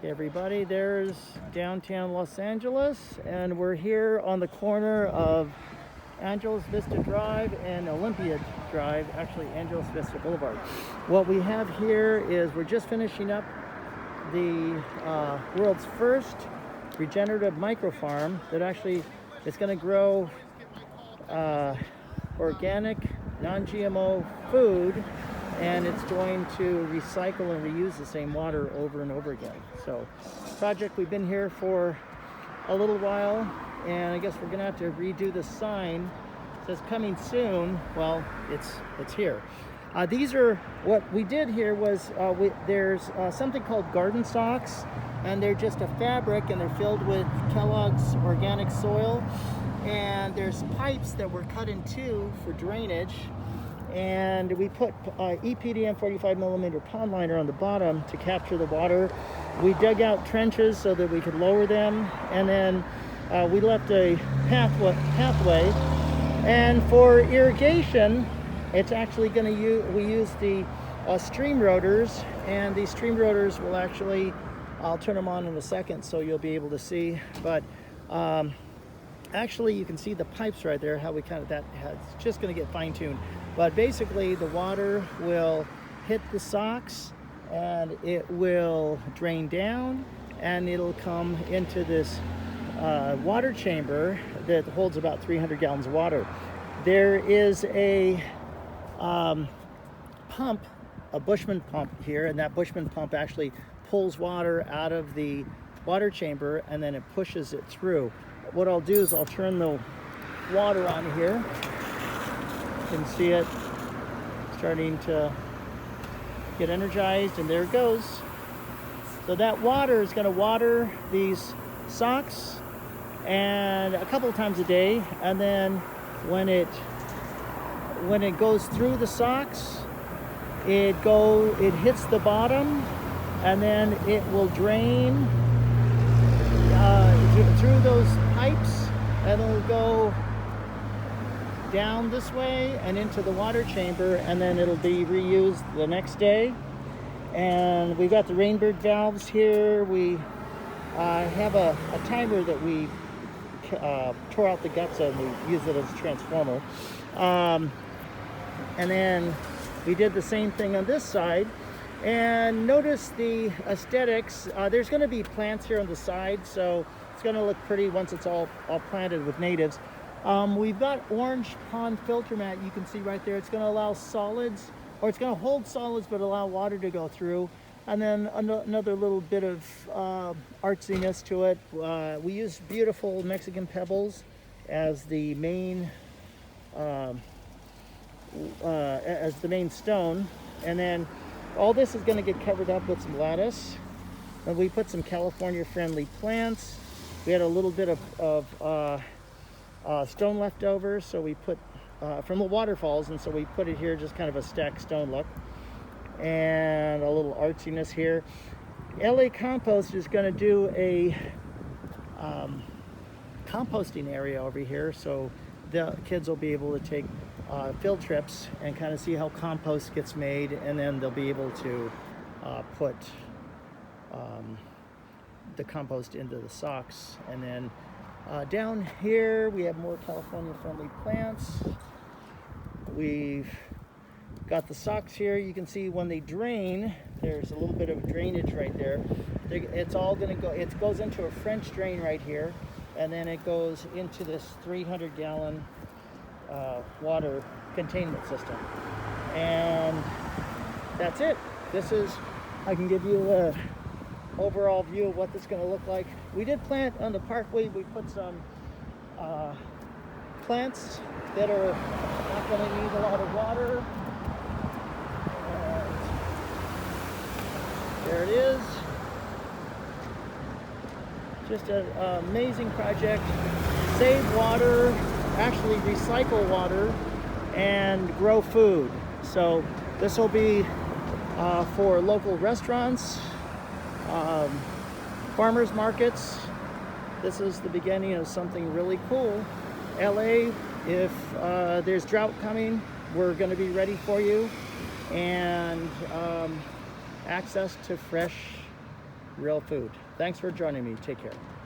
Hey everybody, there's downtown Los Angeles, and we're here on the corner of Angeles Vista Drive and Olympia Drive, actually Angeles Vista Boulevard. What we have here is we're just finishing up the world's first regenerative microfarm that actually is going to grow organic, non-GMO food, and it's going to recycle and reuse the same water over and over again. So, project, we've been here for a little while, and I guess we're gonna have to redo the sign. It says coming soon. Well, it's here. These are what we did here was there's something called garden socks, and they're just a fabric, and they're filled with Kellogg's organic soil, and there's pipes that were cut in two for drainage. And we put EPDM 45 millimeter pond liner on the bottom to capture the water. We dug out trenches so that we could lower them, and then we left a pathway. And for irrigation, it's actually going to we use the stream rotors, and these stream rotors will actually, I'll turn them on in a second so you'll be able to see, but actually you can see the pipes right there, how we kind of, it's just going to get fine-tuned. But basically the water will hit the socks and it will drain down, and it'll come into this water chamber that holds about 300 gallons of water. There is a pump, a Bushman pump here, and that Bushman pump actually pulls water out of the water chamber and then it pushes it through. What I'll do is I'll turn the water on here. You can see it starting to get energized, and there it goes. So that water is going to water these socks and a couple of times a day, and then when it goes through the socks, it hits the bottom, and then it will drain through those pipes, and it'll go down this way and into the water chamber, and then it'll be reused the next day. And we've got the rainbird valves here. We have a timer that we tore out the guts of, and we use it as a transformer. And then we did the same thing on this side. And notice the aesthetics. There's going to be plants here on the side, so it's going to look pretty once it's all planted with natives. We've got orange pond filter mat. You can see right there. It's going to allow solids, or it's going to hold solids but allow water to go through. And then another little bit of artsiness to it. We use beautiful Mexican pebbles as the main stone, and then all this is going to get covered up with some lattice. And we put some California-friendly plants. We had a little bit of stone left over, so we put from the waterfalls, and so we put it here, just kind of a stacked stone look, and a little artsiness here. LA Compost is going to do a composting area over here, so the kids will be able to take field trips and kind of see how compost gets made, and then they'll be able to put the compost into the socks. And then down here we have more California friendly plants. We've got the socks here. You can see when they drain, there's a little bit of drainage right there. It's all going to go, it goes into a French drain right here, and then it goes into this 300 gallon water containment system. And that's it. This is, I can give you a overall view of what this is going to look like. We did plant on the parkway. We put some plants that are not going to need a lot of water. And there it is. Just an amazing project. Save water, actually recycle water, and grow food. So this will be for local restaurants, farmers markets. This is the beginning of something really cool. LA, if there's drought coming, we're going to be ready for you. And access to fresh real food. Thanks for joining me. Take care.